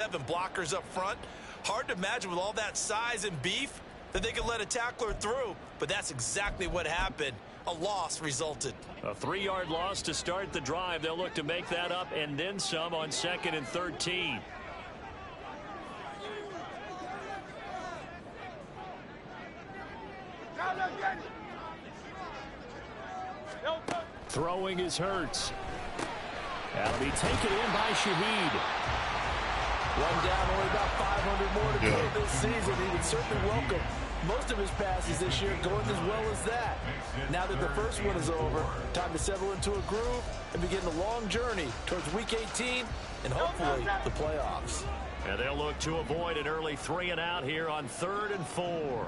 7 blockers up front. Hard to imagine with all that size and beef that they could let a tackler through, but that's exactly what happened. A loss resulted. A 3-yard loss to start the drive. They'll look to make that up and then some on 2nd and 13. Throwing is Hurts. That'll be taken in by Shaheed. One down, only about 500 more to go this season. He would certainly welcome most of his passes this year going as well as that. Now that the first one is over, time to settle into a groove and begin the long journey towards Week 18 and hopefully the playoffs. And they'll look to avoid an early 3 and out here on 3rd and 4.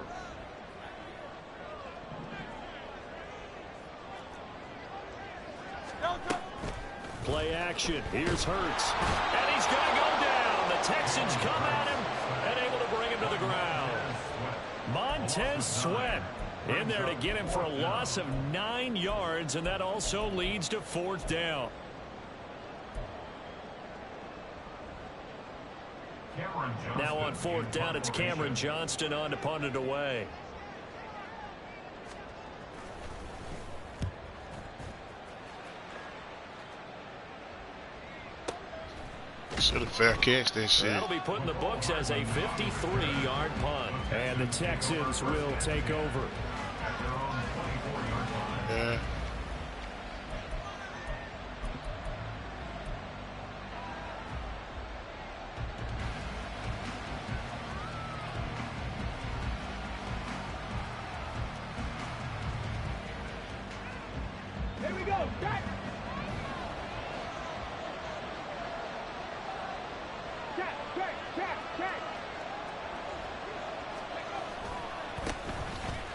Play action. Here's Hurts. And he's going to go down. The Texans come at him and able to bring him to the ground. Montez Sweat in there to get him for a loss of 9 yards, and that also leads to 4th down. Now on 4th down, it's Cameron Johnston on to punt it away. Should have fair catch that shit. That'll be put in the books as a 53-yard punt. And the Texans will take over. Yeah. Here we go. Jack.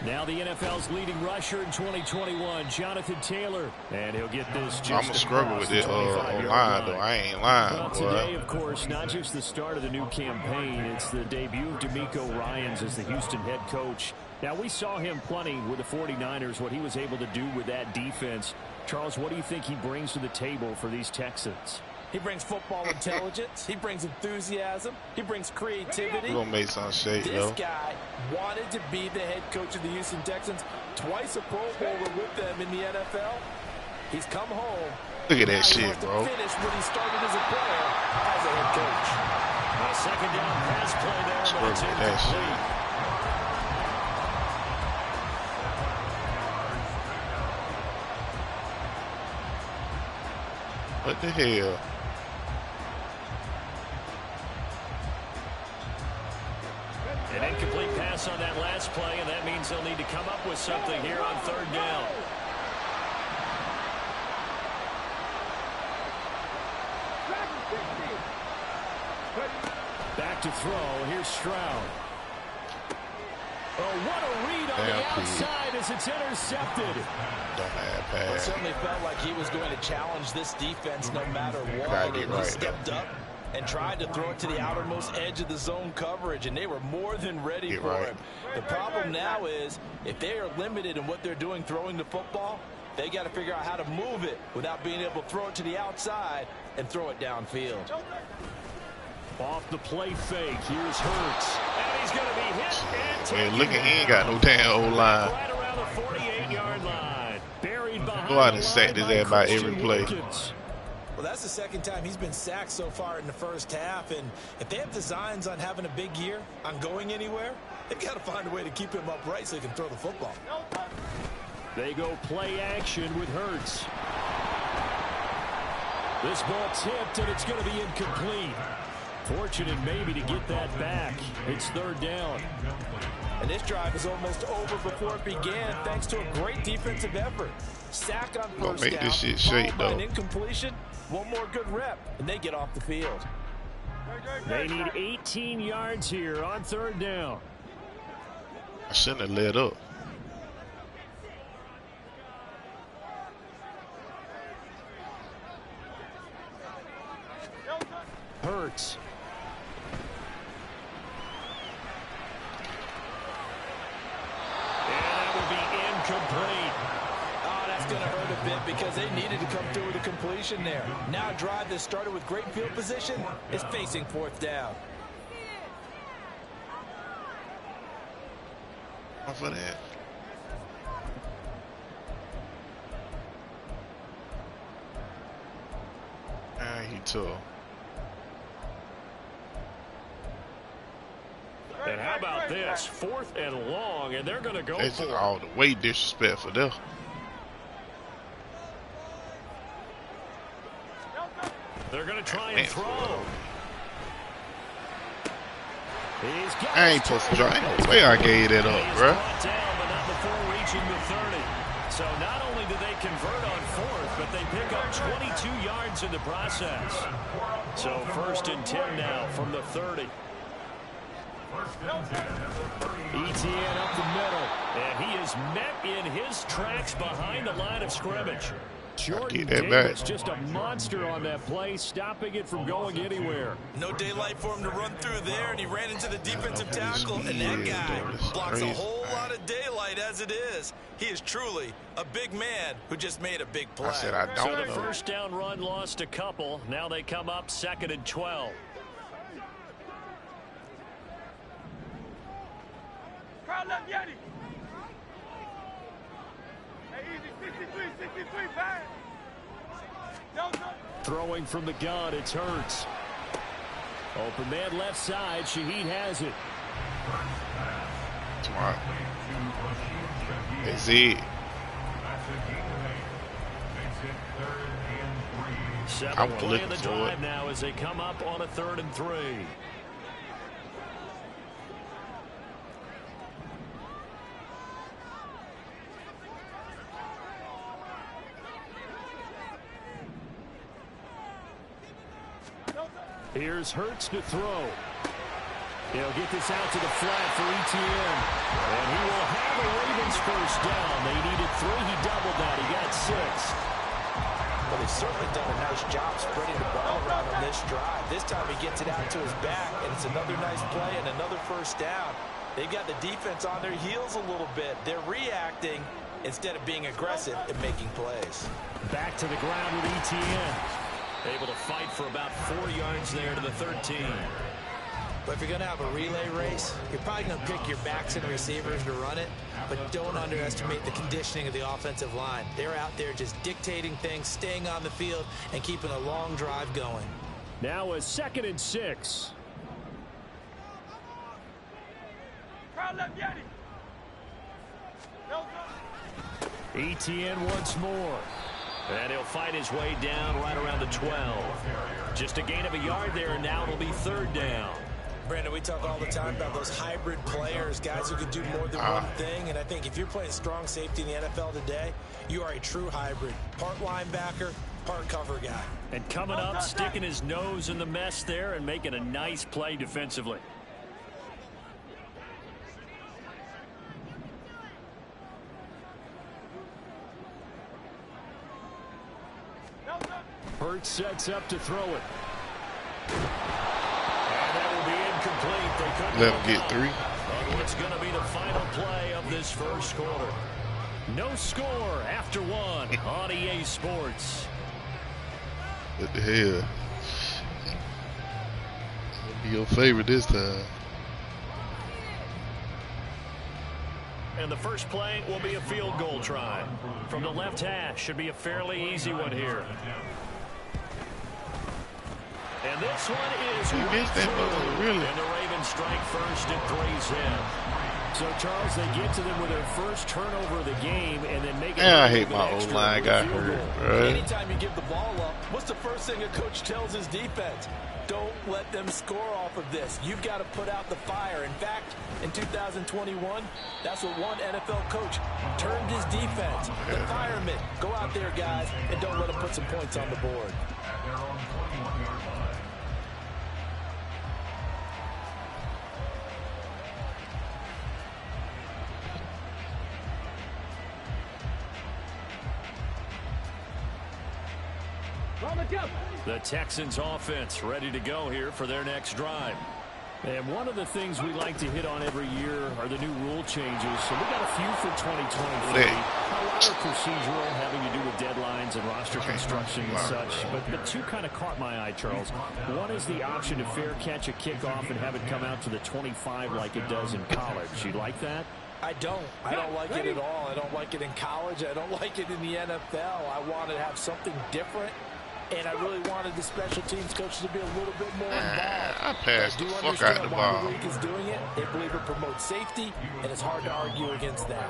Now the NFL's leading rusher in 2021, Jonathan Taylor. And he'll get this just I'm going to struggle with it line, though. I ain't lying. Well, today, of course, not just the start of the new campaign. It's the debut of D'Amico Ryans as the Houston head coach. Now, we saw him plenty with the 49ers, what he was able to do with that defense. Charles, what do you think he brings to the table for these Texans? He brings football intelligence. He brings enthusiasm. He brings creativity. We're going to make some shake, This guy wanted to be the head coach of the Houston Texans. Twice a Pro Bowler with them in the NFL. He's come home. Look at that shit, bro. Finished when he started as a player as a head coach. A 2nd down pass play there, but it's incomplete. What the hell? An incomplete pass on that last play, and that means they'll need to come up with something here on 3rd down. Back to throw. Here's Stroud. Oh, what a read on the outside as it's intercepted. Well, it certainly felt like he was going to challenge this defense no matter what. He stepped up and tried to throw it to the outermost edge of the zone coverage, and they were more than ready for him. The problem now is if they are limited in what they're doing throwing the football, they got to figure out how to move it without being able to throw it to the outside and throw it downfield. Off the play fake, here's Hurts. And he's going to be hit and taken. Man, look at, he ain't got no damn O-line. Right around the 48-yard line. Buried behind. Go out and sack his ass by every play. Well, that's the 2nd time he's been sacked so far in the first half, and if they have designs on having a big year, on going anywhere, they've got to find a way to keep him upright so he can throw the football. They go play action with Hurts. This ball tipped, and it's going to be incomplete. Fortunate maybe to get that back. It's 3rd down. And this drive is almost over before it began thanks to a great defensive effort. Sack on first down, this shit shake, though. An incompletion, one more good rep, and they get off the field. They need 18 yards here on 3rd down. I shouldn't have let up. Hurts. And that will be incomplete. Oh, that's going to hurt a bit because they needed to come through with a completion there. Now a drive that started with great field position is facing fourth down. For that. He took. And how about this? 4th and long, and they're going to go It's for all the way disrespectful there. They're going to try and throw. I ain't supposed to try. Ain't no way I gave that up, bro. Down, but not before reaching the 30. So not only do they convert on 4th, but they pick up 22 yards in the process. So 1st and 10 now from the 30. Etienne up the middle, and he is met in his tracks behind the line of scrimmage. Jordan Davis just a monster on that play, stopping it from going anywhere. No daylight for him to run through there, and he ran into the defensive tackle, and that guy blocks a whole lot of daylight as it is. He is truly a big man who just made a big play. I said I don't know. So the first down run lost a couple. Now they come up 2nd and 12. Throwing from the gun, it's Hurts. Open man left side, Shaheed has it. Smart. That's it. 7th play of the drive now as they come up on a 3rd and 3. Here's Hurts to throw. He'll get this out to the flat for Etienne. And he will have a Ravens first down. They needed 3. He doubled that. He got 6. Well, he's certainly done a nice job spreading the ball around on this drive. This time he gets it out to his back, and it's another nice play and another first down. They've got the defense on their heels a little bit. They're reacting instead of being aggressive and making plays. Back to the ground with Etienne. Able to fight for about 4 yards there to the 13. But if you're going to have a relay race, you're probably going to pick your backs and receivers to run it, but don't underestimate the conditioning of the offensive line. They're out there just dictating things, staying on the field, and keeping a long drive going. Now a 2nd and 6. Etienne once more. And he'll fight his way down right around the 12. Just a gain of a yard there, and now it'll be 3rd down. Brandon, we talk all the time about those hybrid players, guys who can do more than one thing. And I think if you're playing strong safety in the NFL today, you are a true hybrid. Part linebacker, part cover guy. And coming up, sticking his nose in the mess there and making a nice play defensively. Hurts sets up to throw it. And that will be incomplete. They couldn't let him get 3. On what's going to be the final play of this first quarter. No score after 1 on EA Sports. What the hell? It'll be your favorite this time. And the first play will be a field goal try. From the left hash, should be a fairly easy one here. And this one is right through. Really? And the Ravens strike first and 3's in. So, Charles, they get to them with their first turnover of the game and then make it. Yeah, I hate my O-line got hurt, bro. Anytime you give the ball up, what's the first thing a coach tells his defense? Don't let them score off of this. You've got to put out the fire. In fact, in 2021, that's what one NFL coach termed his defense. The firemen. Go out there, guys, and don't let them put some points on the board. The Texans offense ready to go here for their next drive. And one of the things we like to hit on every year are the new rule changes. So we got a few for 2023. A lot are procedural, having to do with deadlines and roster construction and such. But two kind of caught my eye, Charles. One is the option to fair catch a kickoff and have it come out to the 25 like it does in college. You like that? I don't like it at all. I don't like it in college. I don't like it in the NFL. I want to have something different. And I really wanted the special teams coaches to be a little bit more involved. I passed the fuck out the ball. The league is doing it. They believe it promotes safety, and it's hard to argue against that.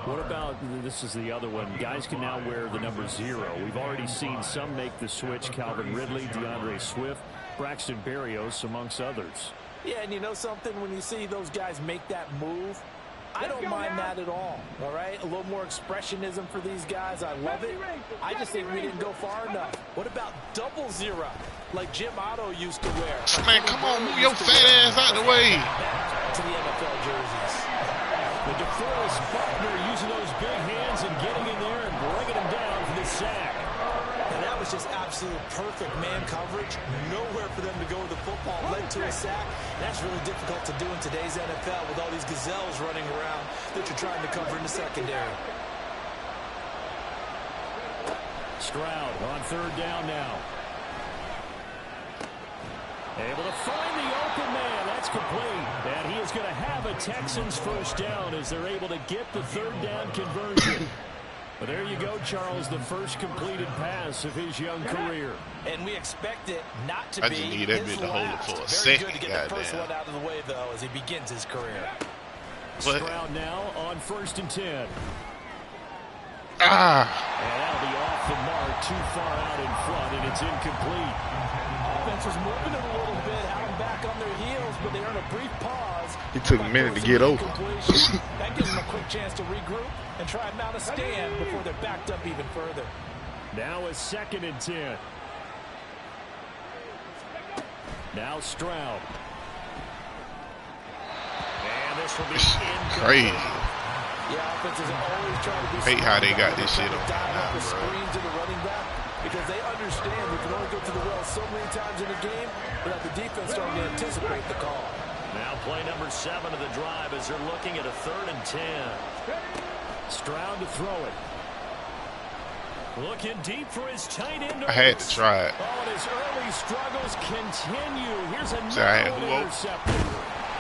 What about, this is the other one, guys can now wear the number 0. We've already seen some make the switch, Calvin Ridley, DeAndre Swift, Braxton Berrios, amongst others. Yeah, and you know something? When you see those guys make that move, I don't mind that at all right? A little more expressionism for these guys. I love it. I just think we didn't go far enough. What about 00, like Jim Otto used to wear? Man, come on, move your fat ass out the way. To the NFL jerseys. The DeForest Buckner using those big hands and getting in there and bringing him down for the sack. And that was just absolute perfect man coverage. Nowhere for them to go with the football. Led to a sack. That's really difficult to do in today's NFL with all these gazelles running around that you're trying to cover in the secondary. Stroud on 3rd down now. Able to find the open man. That's complete. And he is going to have a Texans first down as they're able to get the 3rd down conversion. But there you go, Charles, the first completed pass of his young career. And we expect it not to be just need that bit to hold it for a second. Very good to get the first one out of the way, though, as he begins his career. Stroud now on 1st and 10. Ah! And that'll be off the mark, too far out in front, and it's incomplete. Offense was moving it a little bit, had them back on their heels, but they earned a brief pause. It took a minute to get over. That gives them a quick chance to regroup and try and mount a stand before they're backed up even further. Now a 2nd and 10. Now Stroud. And this will be crazy. Yeah, offenses are always trying to be hate how they got this shit on now, the screen to the running back because they understand we can only go to the well so many times in a game without the defense starting to anticipate the call. Now play number 7 of the drive as they're looking at a 3rd and 10. Stroud to throw it. Looking deep for his tight end. I had to try it. Oh, and his early struggles continue. Here's another interception.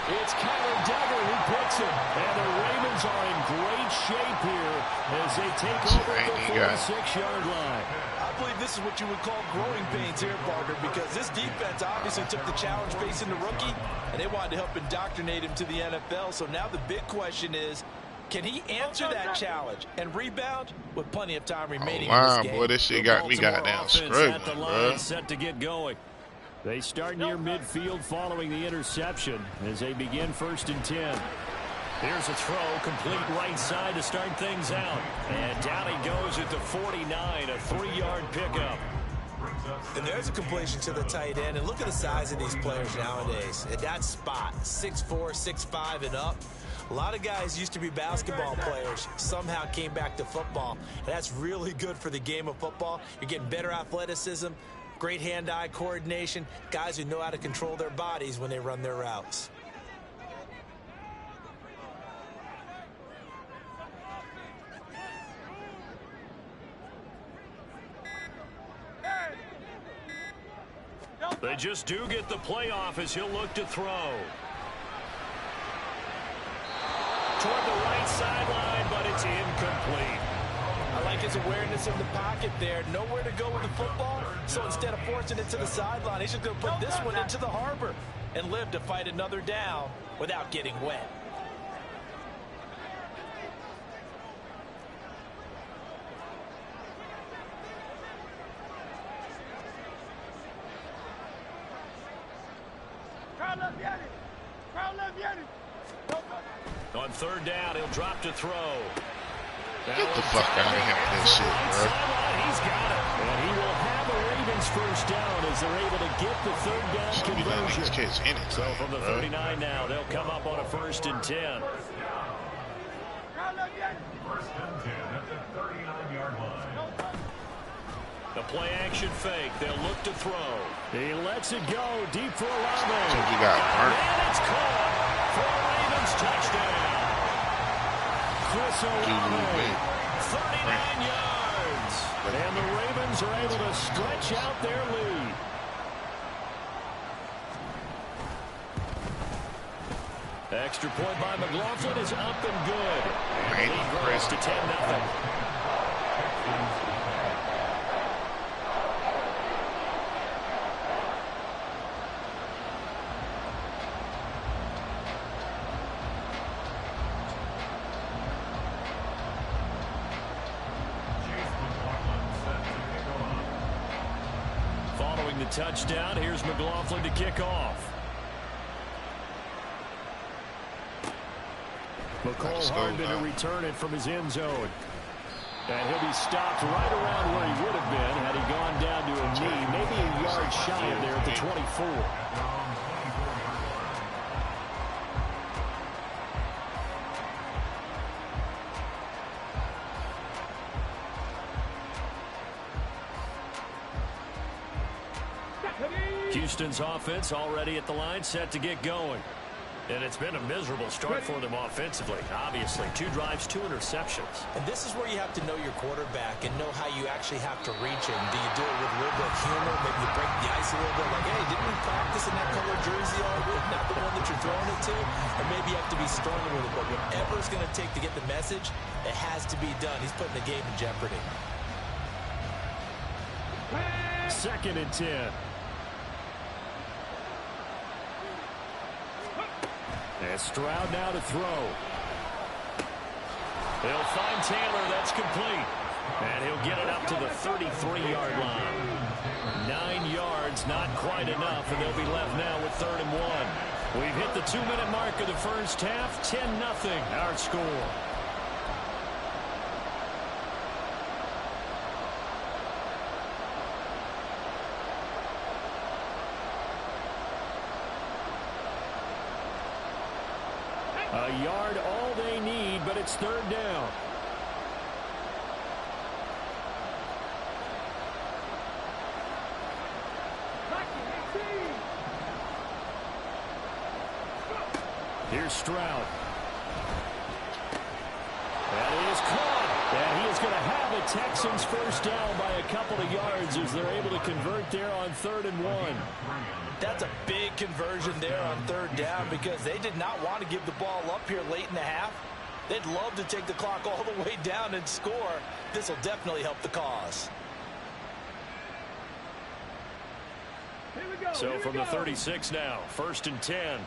It's Kyler Duggar who picks it. And the Ravens are in great shape here as they take over the 46-yard line. I believe this is what you would call growing pains here, Barker, because this defense obviously took the challenge facing the rookie, and they wanted to help indoctrinate him to the NFL. So now the big question is, can he answer that challenge and rebound with plenty of time remaining in this game? Boy, this shit got me goddamn struggling, bro. Set to get going. They start near midfield following the interception as they begin 1st and 10. Here's a throw, complete right side to start things out. And down he goes at the 49, a 3-yard pickup. And there's a completion to the tight end. And look at the size of these players nowadays. At that spot, 6'4", 6'5", and up. A lot of guys used to be basketball players, somehow came back to football. And that's really good for the game of football. You're getting better athleticism, great hand-eye coordination, guys who know how to control their bodies when they run their routes. They just do get the playoff as he'll look to throw. Toward the right sideline, but it's incomplete. I like his awareness in the pocket there. Nowhere to go with the football, so instead of forcing it to the sideline, he's just going to put this one into the harbor and live to fight another down without getting wet. On 3rd down, he'll drop to throw. Get the fuck out of here with this shit, bro. He's got it. And he will have a Ravens first down as they're able to get the 3rd down conversion. So from the 39 now, they'll come up on a 1st and 10. First and 10 at the 39-yard line. The play action fake. They'll look to throw. He lets it go deep for Olave. You got burnt. It's caught for a Ravens touchdown. Chris Olave, 39 yards. And the Ravens are able to stretch out their lead. Extra point by McLaughlin is up and good. And the lead grows to 10-0. Following the touchdown, here's McLaughlin to kick off. McCole Hardman to return it from his end zone. And he'll be stopped right around where he would have been had he gone down to a knee, maybe a yard shy of there at the 24. Houston's offense already at the line, set to get going. And it's been a miserable start for them offensively. Obviously, 2 drives, 2 interceptions. And this is where you have to know your quarterback and know how you actually have to reach him. Do you do it with a little bit of humor? Maybe you break the ice a little bit. Like, hey, didn't we practice in that color jersey all week? Not the one that you're throwing it to? Or maybe you have to be stronger with it. But whatever it's going to take to get the message, it has to be done. He's putting the game in jeopardy. 2nd and 10. And Stroud now to throw. He'll find Taylor. That's complete. And he'll get it up to the 33-yard line. 9 yards, not quite enough, and they'll be left now with 3rd and 1. We've hit the 2-minute mark of the first half. 10-0 our score. A yard all they need, but it's 3rd down. Here's Stroud. That is caught. And he is going to have the Texans first down by a couple of yards as they're able to convert there on 3rd and 1. That's a big conversion there on 3rd down because they did not want to give the ball up here late in the half. They'd love to take the clock all the way down and score. This will definitely help the cause. So from the 36 now, 1st and 10.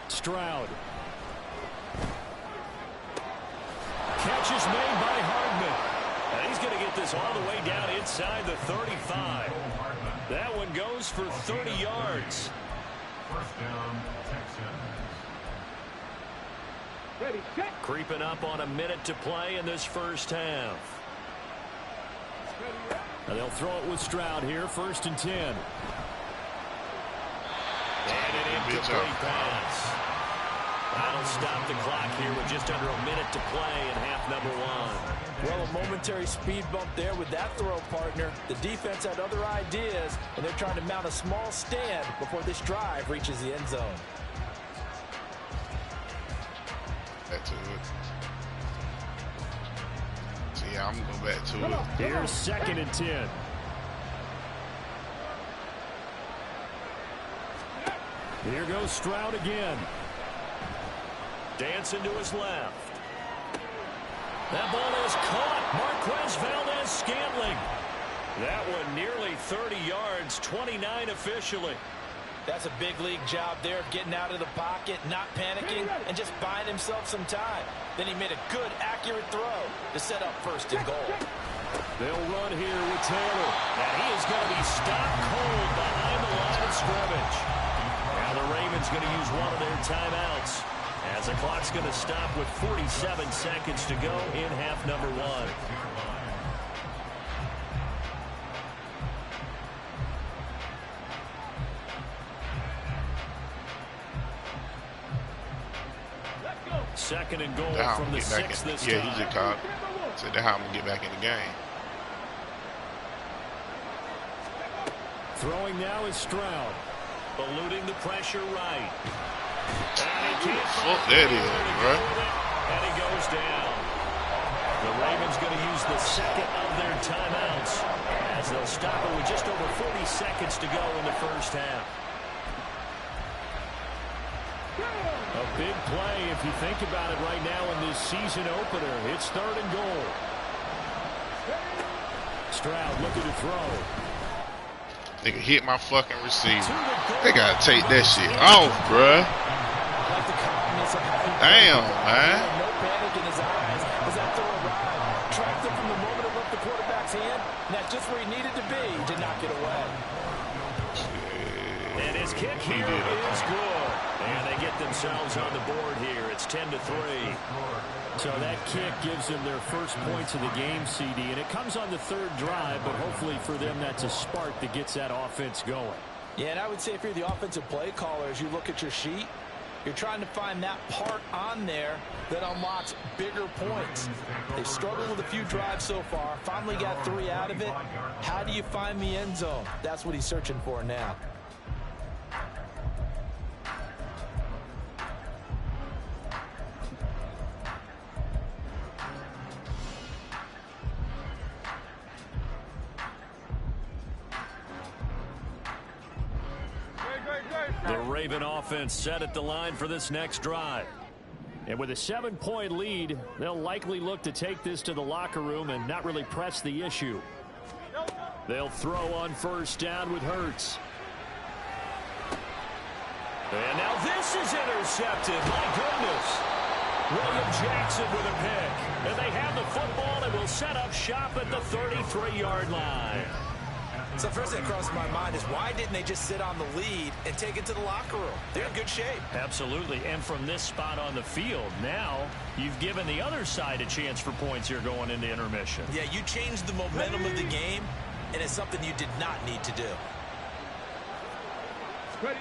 Stroud. Catch is made by Hardman. And he's going to get this all the way down inside the 35. That one goes for 30 yards. 1st down, Texans. Ready, check. Creeping up on a minute to play in this first half. And they'll throw it with Stroud here, 1st and 10. And an incomplete pass. That'll stop the clock here with just under a minute to play in half number 1. Well, a momentary speed bump there with that throw, partner. The defense had other ideas, and they're trying to mount a small stand before this drive reaches the end zone. Back to it. So, yeah, I'm going to go back to it. Here's 2nd and 10. Here goes Stroud again. Dancing to his left. That ball is caught. Marquez Valdez-Scantling. That one nearly 30 yards, 29 officially. That's a big league job there, getting out of the pocket, not panicking, and just buying himself some time. Then he made a good, accurate throw to set up 1st and goal. They'll run here with Taylor. And he is going to be stopped cold behind the line of scrimmage. Now the Ravens going to use one of their timeouts, as the clock's going to stop with 47 seconds to go in half number 1. Second and goal from the 6 this time. Yeah, he just caught. So that's how I'm going to get back in the game. Throwing now is Stroud. eluding the pressure right. And he can't fuck that is, bro. And he goes down. The Ravens going to use the second of their timeouts as they'll stop it with just over 40 seconds to go in the first half. A big play if you think about it right now in this season opener. It's 3rd and goal. Stroud looking to throw. Nigga hit my fucking receiver. They gotta take that shit off, bruh. Damn, man. No panic in his eyes as that throw arrived. Tracked him from the moment it left the quarterback's hand. And that's just where he needed to be to knock it away. And his kick here is good. And they get themselves on the board here. It's 10-3. So that kick gives them their first points of the game, CD. And it comes on the 3rd drive, but hopefully for them that's a spark that gets that offense going. Yeah, and I would say if you're the offensive play caller, as you look at your sheet, you're trying to find that part on there that unlocks bigger points. They've struggled with a few drives so far. Finally got 3 out of it. How do you find the end zone? That's what he's searching for now. The Raven offense set at the line for this next drive. And with a 7-point lead, they'll likely look to take this to the locker room and not really press the issue. They'll throw on first down with Hurts. And now this is intercepted. My goodness. William Jackson with a pick. And they have the football and will set up shop at the 33-yard line. So first thing that crossed my mind is why didn't they just sit on the lead and take it to the locker room? They're in good shape. Absolutely. And from this spot on the field, now you've given the other side a chance for points here going into intermission. Yeah, you changed the momentum of the game, and it's something you did not need to do. Ready.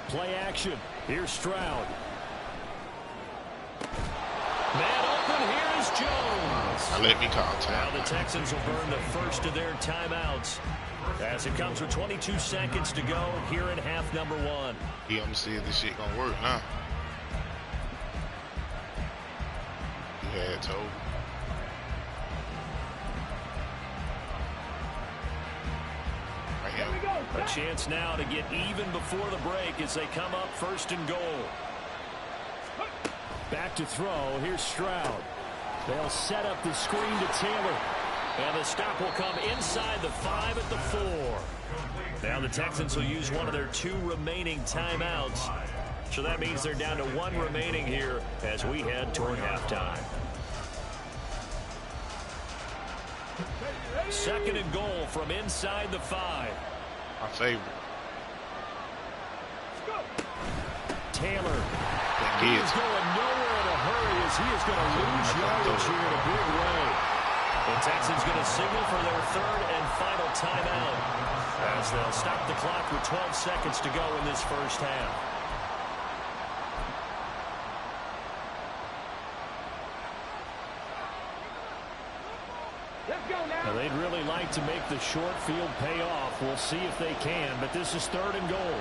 Play action. Here's Stroud. Man open. Here is Jones. Now let me call Now time. the Texans will burn the first of their timeouts as it comes with 22 seconds to go here in half number 1. Yeah, I'm gonna see if this shit gonna work now. You had told. Right here. A chance now to get even before the break as they come up 1st and goal. Back to throw. Here's Stroud. They'll set up the screen to Taylor. And the stop will come inside the 5 at the 4. Now the Texans will use one of their 2 remaining timeouts. So that means they're down to 1 remaining here as we head toward halftime. 2nd and goal from inside the 5. My favorite. Taylor. He He's going nowhere in a hurry as he is going to lose yardage here in a big way. The Texans going to signal for their 3rd and final timeout as they'll stop the clock with 12 seconds to go in this first half. Now they'd really like to make the short field pay off. We'll see if they can, but this is 3rd and goal.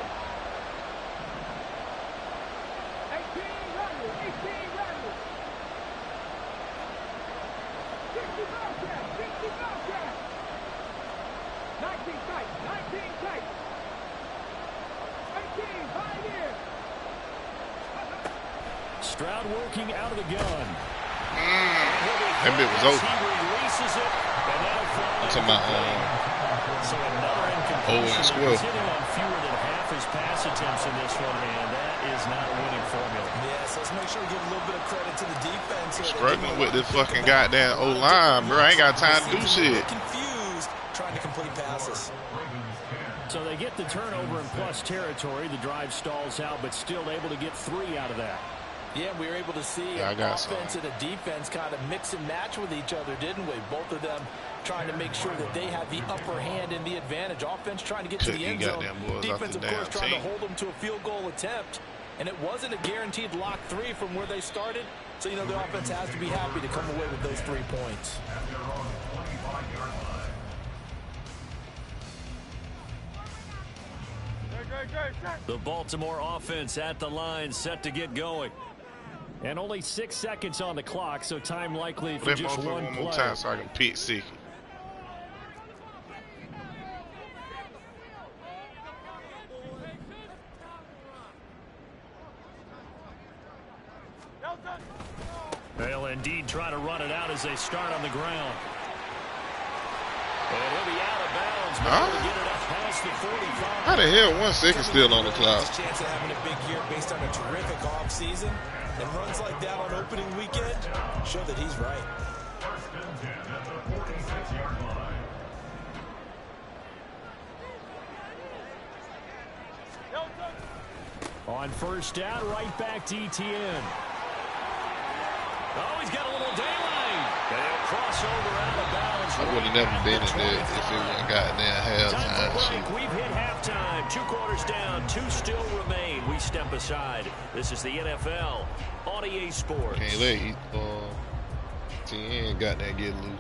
Stroud working out of the gun. That bit was over. He releases it, and that'll fall I'm talking about so another Owen incompletion. Squill. Sitting on fewer than half his pass attempts in this one, and that is not a winning formula. Yeah, so let's make sure we give a little bit of credit to the defense here. Struggling with this fucking goddamn O-line, bro. I ain't got time to do shit. Confused trying to complete passes. So they get the turnover in plus territory. The drive stalls out, but still able to get 3 out of that. Yeah, we were able to see Yeah, an offense and a defense kind of mix and match with each other, didn't we? Both of them trying to make sure that they have the upper hand and the advantage. Offense trying to get to the end zone. Defense, of course, trying to hold them to a field goal attempt. And it wasn't a guaranteed lock 3 from where they started. So, you know, the offense has to be happy to come away with those 3 points. The Baltimore offense at the line, set to get going. And only 6 seconds on the clock, so time likely for just one play. More time so I can pick six. They'll indeed try to run it out as they start on the ground. And he'll be out of bounds, but able to get it up past the 45. How the hell 1 second still on the clock? His chance of having a big year based on a terrific offseason, and runs like that on opening weekend show that he's right. First and 10 at the 46-yard line. On first down, right back to ETN. Oh, he's got a little daylight. They'll cross over out of bounds. I would have never been in there if it wasn't goddamn halftime. We've hit halftime. 2 quarters down, 2 still remain. We step aside. This is the NFL on EA Sports. Can't let TN got that get loose.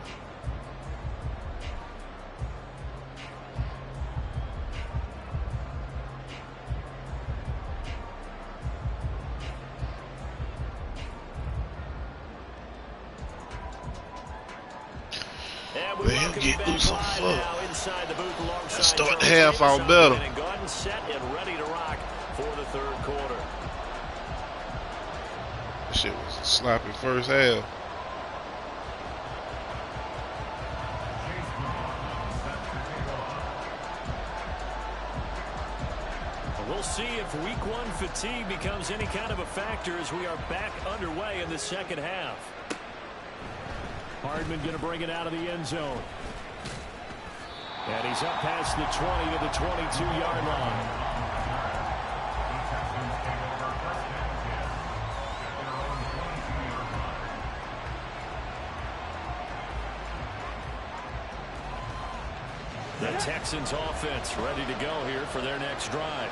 Well, get loose some fuck. Start the half out better. And set and ready to rock for the third quarter. That shit was a sloppy first half. We'll see if week 1 fatigue becomes any kind of a factor as we are back underway in the second half. Hardman going to bring it out of the end zone. And he's up past the 20 to the 22-yard line. The Texans offense ready to go here for their next drive.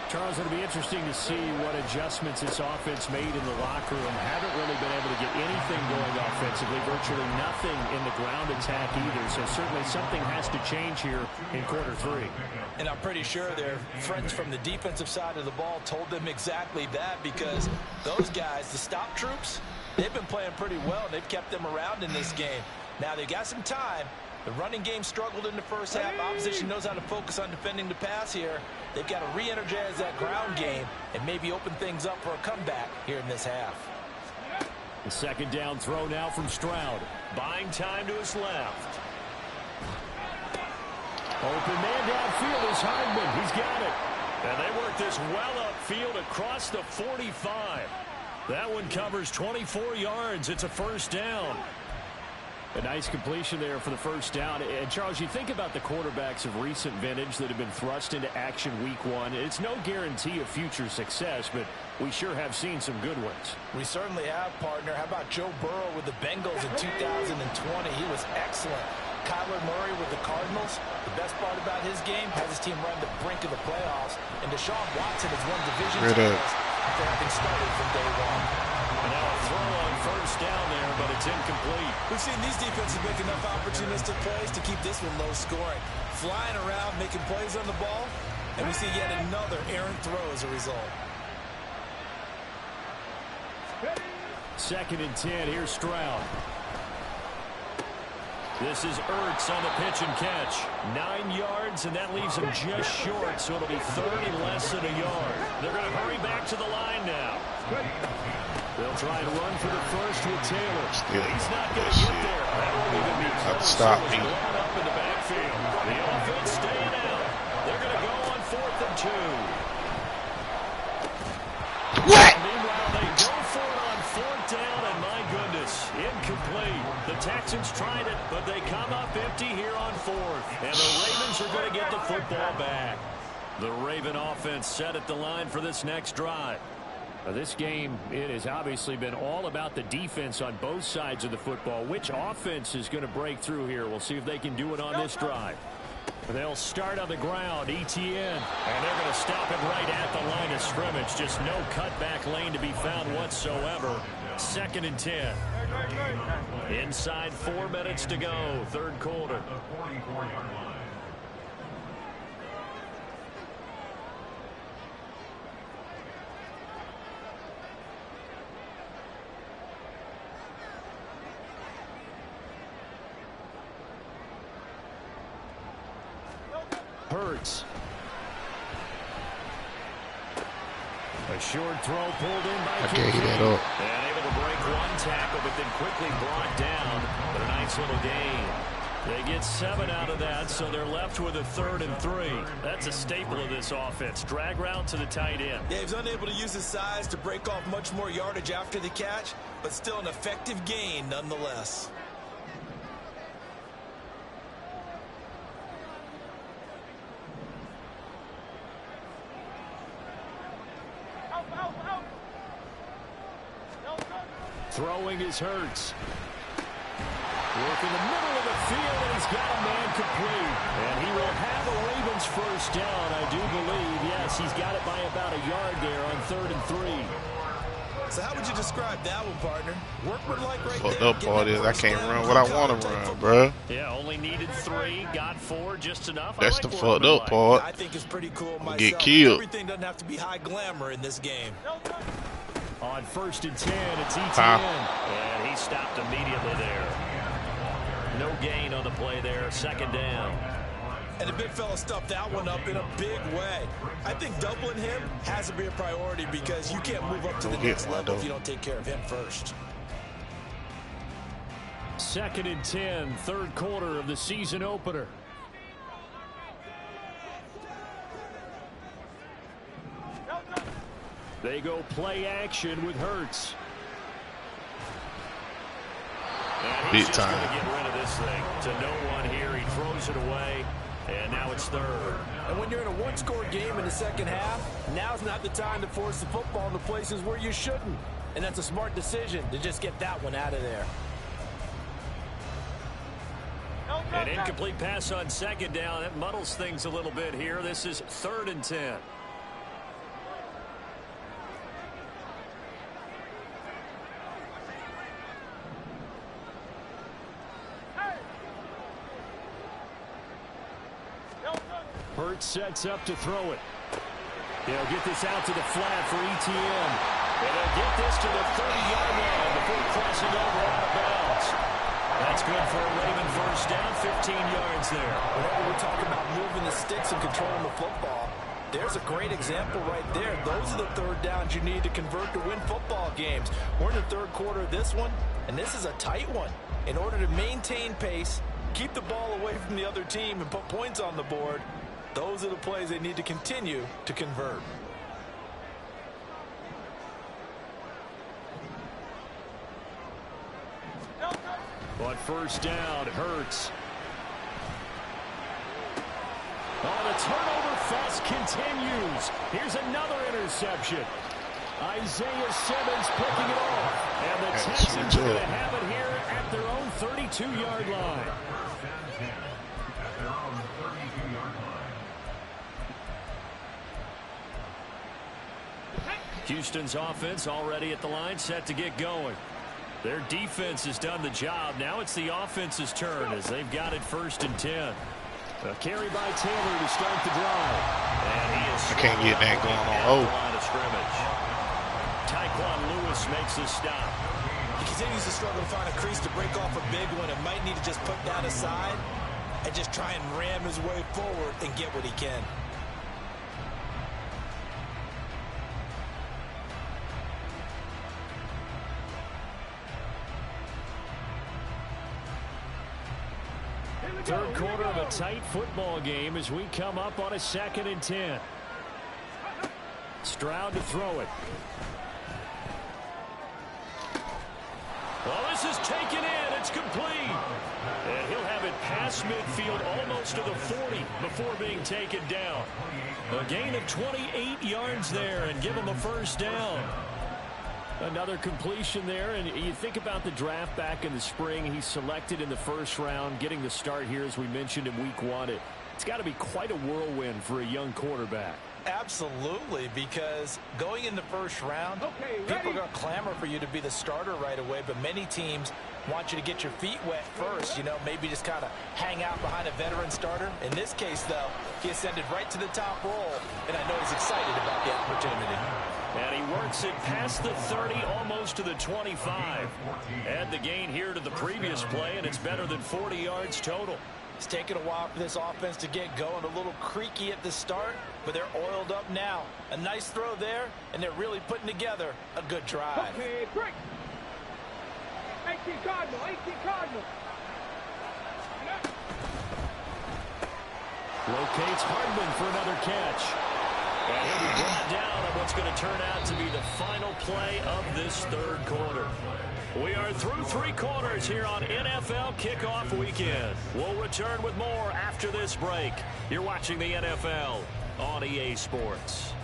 Charles, it'll be interesting to see what adjustments this offense made in the locker room. Haven't really been able to get anything going offensively, virtually nothing in the ground attack either. So certainly something has to change here in quarter 3. And I'm pretty sure their friends from the defensive side of the ball told them exactly that, because those guys, the stop troops, they've been playing pretty well, and they've kept them around in this game. Now they've got some time. The running game struggled in the first half. Opposition knows how to focus on defending the pass here. They've got to re-energize that ground game and maybe open things up for a comeback here in this half. The second down throw now from Stroud. Buying time to his left. Open man downfield is Hardman. He's got it. And they work this well upfield across the 45. That one covers 24 yards. It's a first down. A nice completion there for the first down. And, Charles, you think about the quarterbacks of recent vintage that have been thrust into action week 1. It's no guarantee of future success, but we sure have seen some good ones. We certainly have, partner. How about Joe Burrow with the Bengals in 2020? He was excellent. Kyler Murray with the Cardinals. The best part about his game, has his team run the brink of the playoffs. And Deshaun Watson has won division titles after having started from day 1. And now a throw on first down there, but it's incomplete. We've seen these defenses make enough opportunistic plays to keep this one low scoring. Flying around, making plays on the ball, and we see yet another errant throw as a result. Second and 10, here's Stroud. This is Ertz on the pitch and catch. 9 yards, and that leaves him just short, so it'll be third and less than a yard. They're going to hurry back to the line now. They'll try and run for the first with Taylor. He's not going to get there. That won't even be close. Stop me. Up in the backfield. The offense staying out. They're going to go on 4th and 2. What? Meanwhile, they go for it on 4th down, and my goodness, incomplete. The Texans tried it, but they come up empty here on 4th. And the Ravens are going to get the football back. The Raven offense set at the line for this next drive. This game, it has obviously been all about the defense on both sides of the football. Which offense is going to break through here? We'll see if they can do it on this drive. They'll start on the ground, ETN. And they're going to stop him right at the line of scrimmage. Just no cutback lane to be found whatsoever. Second and 10. Inside 4 minutes to go, third quarter. Hurts. A short throw pulled in by Kincaid. And able to break one tackle, but then quickly brought down. But a nice little gain. They get 7 out of that, so they're left with a 3rd and 3. That's a staple of this offense. Drag route to the tight end. Yeah, he's unable to use his size to break off much more yardage after the catch, but still an effective gain nonetheless. Throwing is Hurts. Work in the middle of the field, and he's got a man complete. And he will have a Ravens first down, I do believe. Yes, he's got it by about a yard there on 3rd and 3. So how would you describe that one, partner? Workmanlike right Fucked there. up part is I can't run what I want to run, bro. Yeah, only needed 3, got 4, just enough. That's the fucked up part. I think it's pretty cool myself. Get killed. Everything doesn't have to be high glamour in this game. On 1st and 10, it's ETN. And he stopped immediately there. No gain on the play there, 2nd down. And the big fella stuffed that one up in a big way. I think doubling him has to be a priority because you can't move up to the next level if you don't take care of him first. 2nd and 10, 3rd quarter of the season opener. They go play action with Hurts. And he's just going to get rid of this thing to no one here. He throws it away, and now it's 3rd. And when you're in a one-score game in the second half, now's not the time to force the football into places where you shouldn't. And that's a smart decision to just get that one out of there. An incomplete pass on 2nd down. That muddles things a little bit here. This is 3rd and 10. Hurts sets up to throw it. They'll get this out to the flat for ETN. And they'll get this to the 30-yard line before crossing over out of bounds. That's good for a Raven first down, 15 yards there. Whenever we talk about moving the sticks and controlling the football, there's a great example right there. Those are the 3rd downs you need to convert to win football games. We're in the 3rd quarter of this one, and this is a tight one. In order to maintain pace, keep the ball away from the other team, and put points on the board, those are the plays they need to continue to convert. On 1st down, Hurts. Oh, the turnover fuss continues. Here's another interception. Isaiah Simmons picking it off. And the Texans are going to have it here at their own 32-yard line. Houston's offense already at the line, set to get going. Their defense has done the job. Now it's the offense's turn as they've got it 1st and 10. A carry by Taylor to start the drive. And he is I can't get that going on. Oh. Line of scrimmage. Tyquan Lewis makes the stop. He continues to struggle to find a crease to break off a big one and might need to just put that aside and just try and ram his way forward and get what he can. Third quarter of a tight football game as we come up on a 2nd and 10. Stroud to throw it. Well, this is taken in. It's complete. And he'll have it past midfield almost to the 40 before being taken down. A gain of 28 yards there and give him a first down. Another completion there, and you think about the draft back in the spring. He's selected in the 1st round, getting the start here, as we mentioned, in week 1. It's got to be quite a whirlwind for a young quarterback. Absolutely, because going in the 1st round, people are going to clamor for you to be the starter right away, but many teams want you to get your feet wet first, you know, maybe just kind of hang out behind a veteran starter. In this case, though, he ascended right to the top role, and I know he's excited about the opportunity. And he works it past the 30, almost to the 25. Add the gain here to the previous play, and it's better than 40 yards total. It's taken a while for this offense to get going. A little creaky at the start, but they're oiled up now. A nice throw there, and they're really putting together a good drive. Okay, break. 18 Cardinal, 18 Cardinal. Locates Hardman for another catch. And he'll be brought down on what's going to turn out to be the final play of this third quarter. We are through 3 quarters here on NFL Kickoff Weekend. We'll return with more after this break. You're watching the NFL on EA Sports.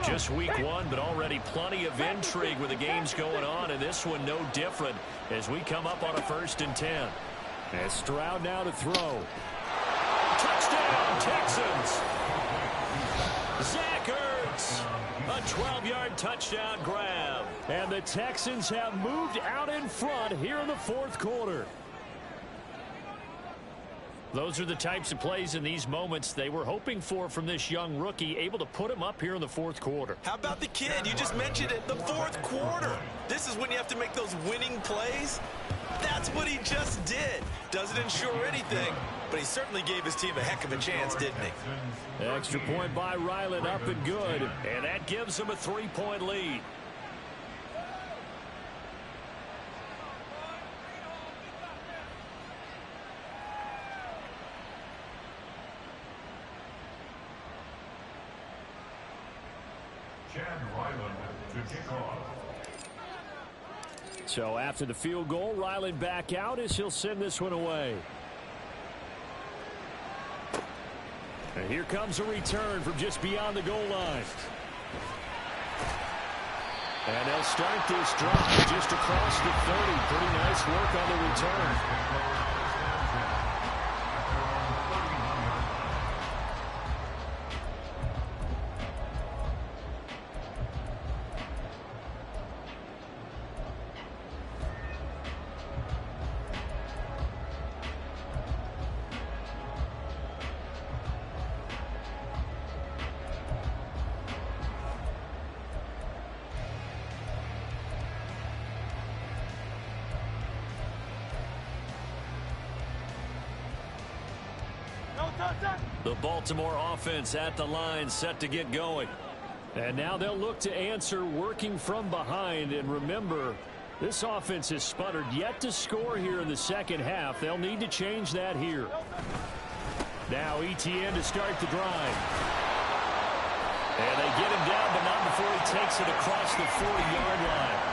Just week 1, but already plenty of intrigue with the games going on, and this one no different as we come up on a 1st and 10. And Stroud now to throw. Touchdown, Texans! Zach Ertz, a 12-yard touchdown grab. And the Texans have moved out in front here in the 4th quarter. Those are the types of plays in these moments they were hoping for from this young rookie, able to put him up here in the 4th quarter. How about the kid? You just mentioned it, the 4th quarter. This is when you have to make those winning plays. That's what he just did. Doesn't ensure anything, but he certainly gave his team a heck of a chance, didn't he? Extra point by Ryland, up and good. And that gives him a 3-point lead. So after the field goal, Ryland back out as he'll send this one away. And here comes a return from just beyond the goal line. And they'll start this drive just across the 30. Pretty nice work on the return. The Baltimore offense at the line, set to get going. And now they'll look to answer working from behind. And remember, this offense has sputtered yet to score here in the 2nd half. They'll need to change that here. Now Etienne to start the drive. And they get him down, but not before he takes it across the 40-yard line.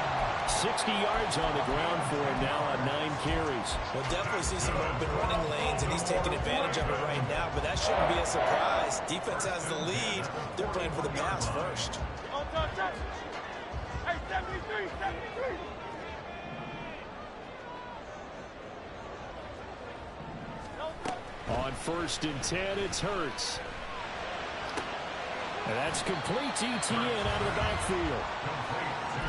60 yards on the ground for him now on 9 carries. We'll definitely see some open running lanes, and he's taking advantage of it right now, but that shouldn't be a surprise. Defense has the lead. They're playing for the pass first. Hey, 73, 73. On 1st and 10, it's Hurts. And that's complete to Etienne out of the backfield.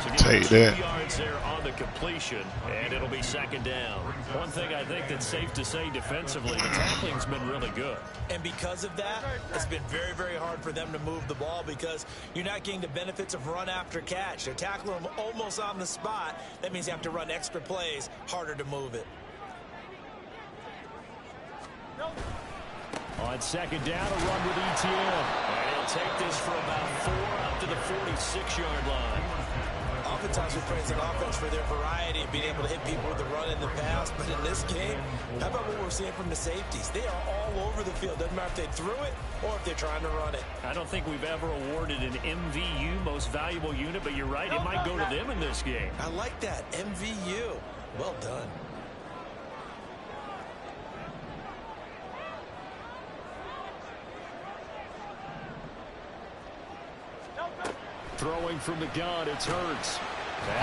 So take that. 2 yards there on the completion, and it'll be 2nd down. One thing I think that's safe to say defensively, the tackling's been really good. And because of that, it's been very, very hard for them to move the ball because you're not getting the benefits of run after catch. They're tackling them almost on the spot. That means you have to run extra plays, harder to move it. On 2nd down, a run with Etienne. And he'll take this for about 4 up to the 46-yard line. Oftentimes we praise an offense for their variety of being able to hit people with the run and the pass, but in this game, how about what we're seeing from the safeties? They are all over the field. Doesn't matter if they threw it or if they're trying to run it. I don't think we've ever awarded an MVU, most valuable unit, but you're right, it might go to them in this game. I like that, MVU. Well done. Throwing from the gun, it's Hurts.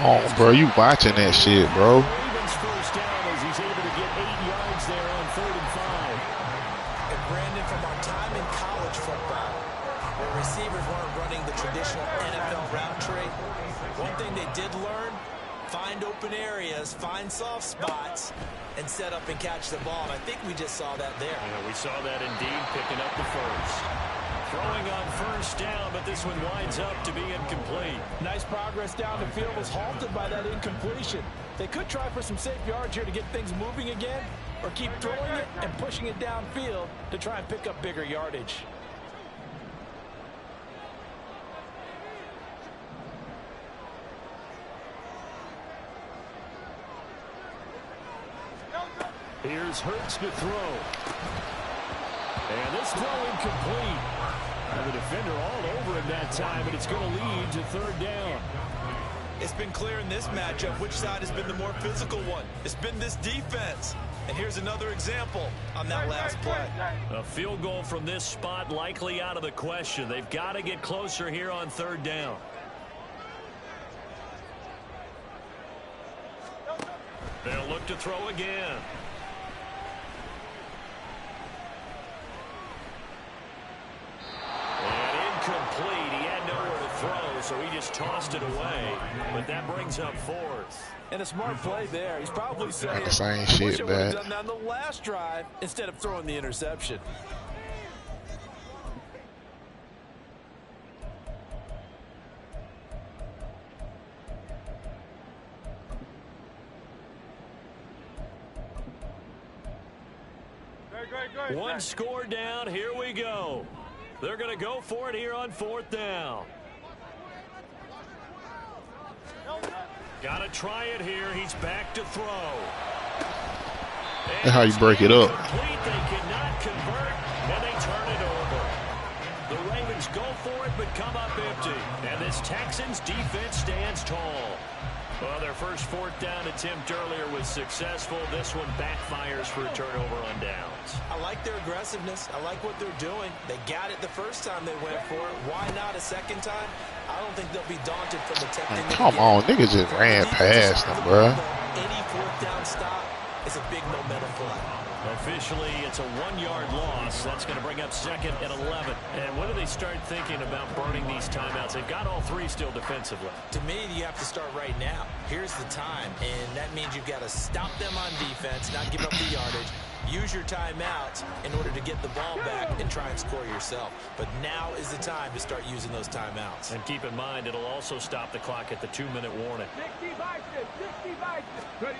Oh, bro, you watching that shit, bro. Ravens first down as he's able to get 8 yards there on 3rd and 5. And Brandon, from our time in college football, where receivers weren't running the traditional NFL route tree, one thing they did learn find open areas, find soft spots, and set up and catch the ball. And I think we just saw that there. Yeah, we saw that indeed, picking up the first. Throwing on first down, but this one winds up to be incomplete. Nice progress down the field, was halted by that incompletion. They could try for some safe yards here to get things moving again, or keep throwing it and pushing it downfield to try and pick up bigger yardage. Here's Hurts to throw. And this throw incomplete. And the defender all over him that time, and it's going to lead to third down. It's been clear in this matchup which side has been the more physical one. It's been this defense. And here's another example on that last play. A field goal from this spot likely out of the question. They've got to get closer here on third down. They'll look to throw again. Complete. He had nowhere to throw, so he just tossed it away. But that brings up fourth. And a smart play there. He's probably saying, same shit, I would have done that on the last drive instead of throwing the interception. One score down. Here we go. They're going to go for it here on fourth down. Got to try it here. He's back to throw. That's how you break it up. They cannot convert, and they turn it over. The Ravens go for it, but come up empty. And this Texans defense stands tall. Well, their first fourth down attempt earlier was successful. This one backfires for a turnover on downs. I like their aggressiveness. I like what they're doing. They got it the first time they went for it. Why not a second time? I don't think they'll be daunted from attempting it. Come on, niggas just ran past them, bro. Any fourth down stop is a big momentum play. Officially, it's a 1-yard loss. That's going to bring up second and 11. And when do they start thinking about burning these timeouts? They've got all three still defensively. To me, you have to start right now. Here's the time, and that means you've got to stop them on defense, not give up the yardage. Use your timeouts in order to get the ball back and try and score yourself. But now is the time to start using those timeouts. And keep in mind, it'll also stop the clock at the 2-minute warning. 60 ready.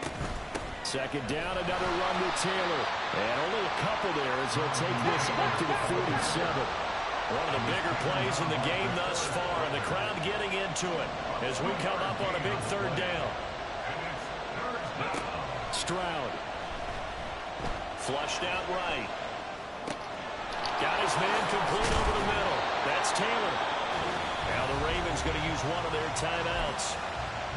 Second down, another run with Taylor. And only a couple there as he'll take this up to the 47. One of the bigger plays in the game thus far, and the crowd getting into it as we come up on a big third down. Stroud. Flushed out right. Got his man complete over the middle. That's Taylor. Now the Ravens going to use one of their timeouts.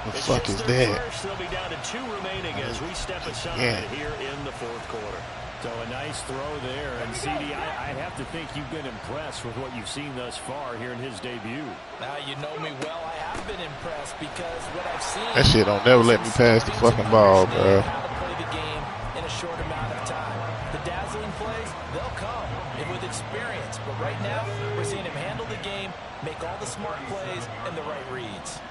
The fuck is that? First, they'll be down to 2 remaining as we step aside here in the fourth quarter. So a nice throw there. And, CD, I have to think you've been impressed with what you've seen thus far here in his debut. Now, you know me well. I have been impressed because what I've seen... That shit don't never let me pass the fucking ball, bro. How to play the game in a short amount of time. The dazzling plays, they'll come and with experience. But right now, we're seeing him handle the game, make all the smart plays and the right reads.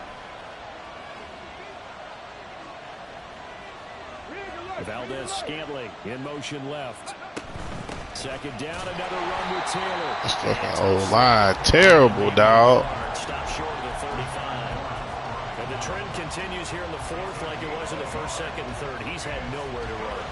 Valdez-Scantling in motion left. Second down, another run with Taylor. This fucking old line, terrible, dog. Stop short of the 35. And the trend continues here in the fourth like it was in the first, second, and third. He's had nowhere to run.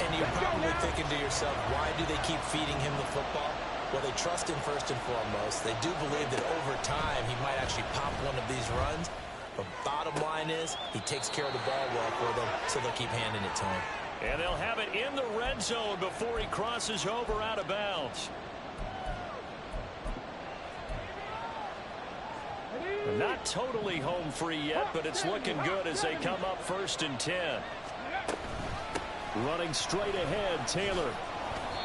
And you're probably thinking to yourself, why do they keep feeding him the football? Well, they trust him first and foremost. They do believe that over time he might actually pop one of these runs. But bottom line is, he takes care of the ball well for them, so they'll keep handing it to him. And they'll have it in the red zone before he crosses over out of bounds. Not totally home free yet, but it's looking good as they come up 1st and 10. Running straight ahead, Taylor.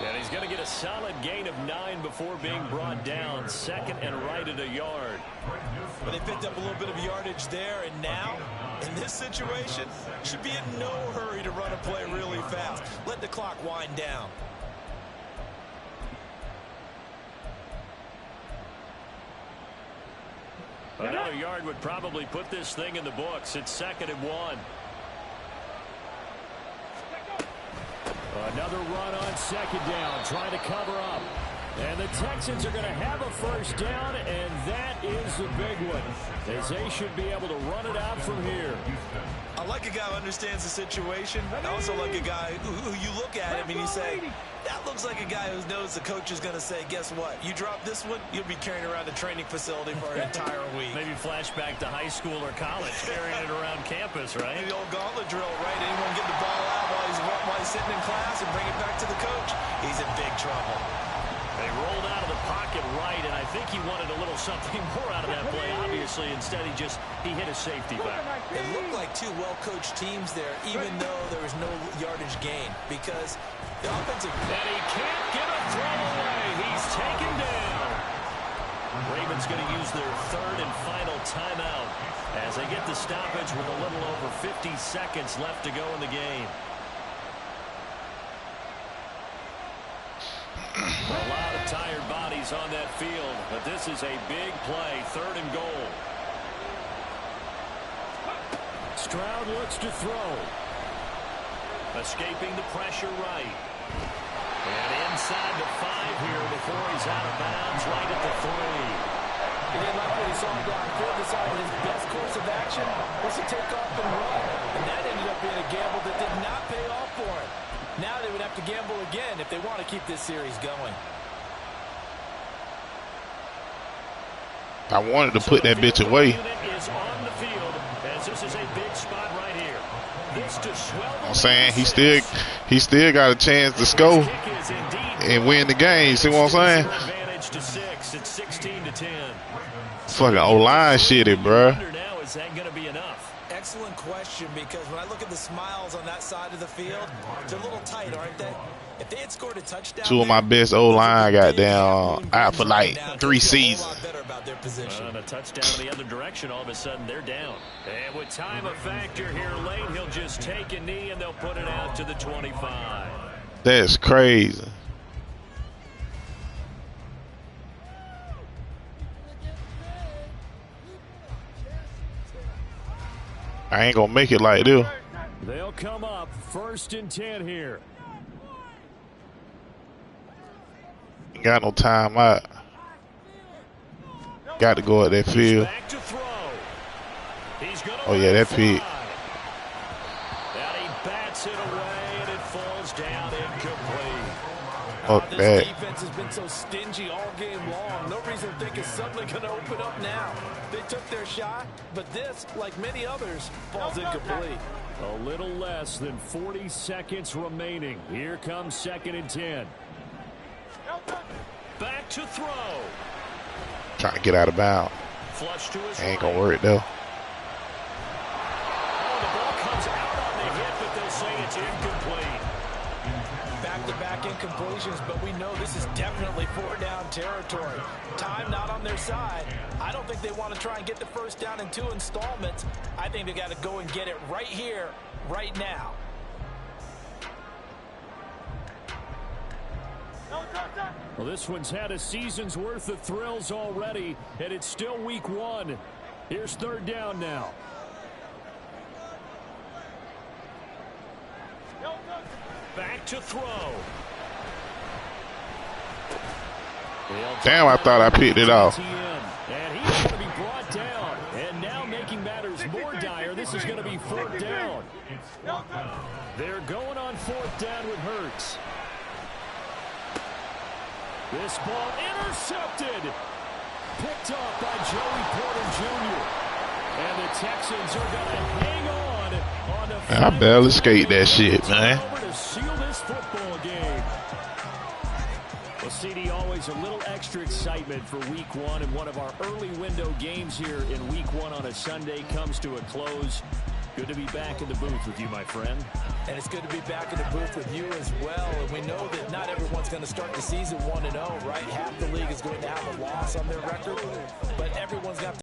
And he's going to get a solid gain of 9 before being brought down. Second and right at a yard. But they picked up a little bit of yardage there, and now, in this situation, should be in no hurry to run a play really fast. Let the clock wind down. Another yard would probably put this thing in the books. It's 2nd and 1. Another run on 2nd down, trying to cover up. And the Texans are going to have a 1st down, and that is the big one, as they should be able to run it out from here. I like a guy who understands the situation. I also like a guy who you look at him and you say, that looks like a guy who knows the coach is going to say, guess what? You drop this one, you'll be carrying around the training facility for an entire week. Maybe flashback to high school or college, carrying it around campus, right? The old gauntlet drill, right? Anyone get the ball out while he's sitting in class and bring it back to the coach? He's in big trouble. They rolled out of the pocket right, and I think he wanted a little something more out of that play, obviously. Instead, he hit a safety back. It looked like two well-coached teams there, even though there was no yardage gain, because the offensive... And he can't get a throw away. He's taken down. Ravens going to use their 3rd and final timeout as they get the stoppage with a little over 50 seconds left to go in the game. A lot of tired bodies on that field, but this is a big play, 3rd and goal. Stroud looks to throw. Escaping the pressure right. And inside the 5 here before he's out of bounds right at the 3. He didn't like what he saw downfield, decided his best course of action was to take off and run. And that ended up being a gamble that did not pay off for him. Now they would have to gamble again if they want to keep this series going. I wanted to put that bitch away. Is on the field, as this is a big spot right here. This to swell. I'm saying he still got a chance to score and win the game. See what I'm saying? Advantage to 6. It's 16-10. Fucking O-line shitty, bro. Now is that going to be enough? Excellent question, because when I look at the smiles on that side of the field, they're a little tight, aren't they? If they had scored a touchdown, 2 of my best O-line got down out for like 3 seasons. And a touchdown in the other direction, all of a sudden they're down. And with time a factor here late, he'll just take a knee and they'll put it out to the 25. That's crazy. I ain't gonna make it like this. They'll come up 1st and 10 here. Ain't got no time out. Got to go at that field. Oh yeah, that pick. And he bats it away and it falls down incomplete. Fuck this that. Defense has been so stingy all game long. No reason to think it's suddenly going to open up now. They took their shot, but this, like many others, falls incomplete. A little less than 40 seconds remaining. Here comes 2nd and 10. Back to throw. Trying to get out of bounds. Flush to his Ain't gonna work though. Oh, the ball comes out on the hit, but they'll say it's incomplete. Back-to-back incompletions, but we know this is definitely 4-down territory. Time not on their side. I don't think they want to try and get the 1st down in 2 installments. I think they got to go and get it right here, right now. Well, this one's had a season's worth of thrills already, and it's still week 1. Here's 3rd down now. Back to throw. Damn, I thought I picked it off. And he's going to be brought down. And now making matters more dire, this is going to be 4th down. They're going on 4th down with Hurts. This ball intercepted. Picked up by Joey Porter Jr. And the Texans are going to hang on the I barely skate that shit, man. to seal this football game. Well, CD, always a little extra excitement for week 1, and one of our early window games here in week 1 on a Sunday comes to a close. Good to be back in the booth with you, my friend. And it's good to be back in the booth with you as well. And we know that not everyone's going to start the season 1-0, right? Half the league is going to have a loss on their record, but everyone's got to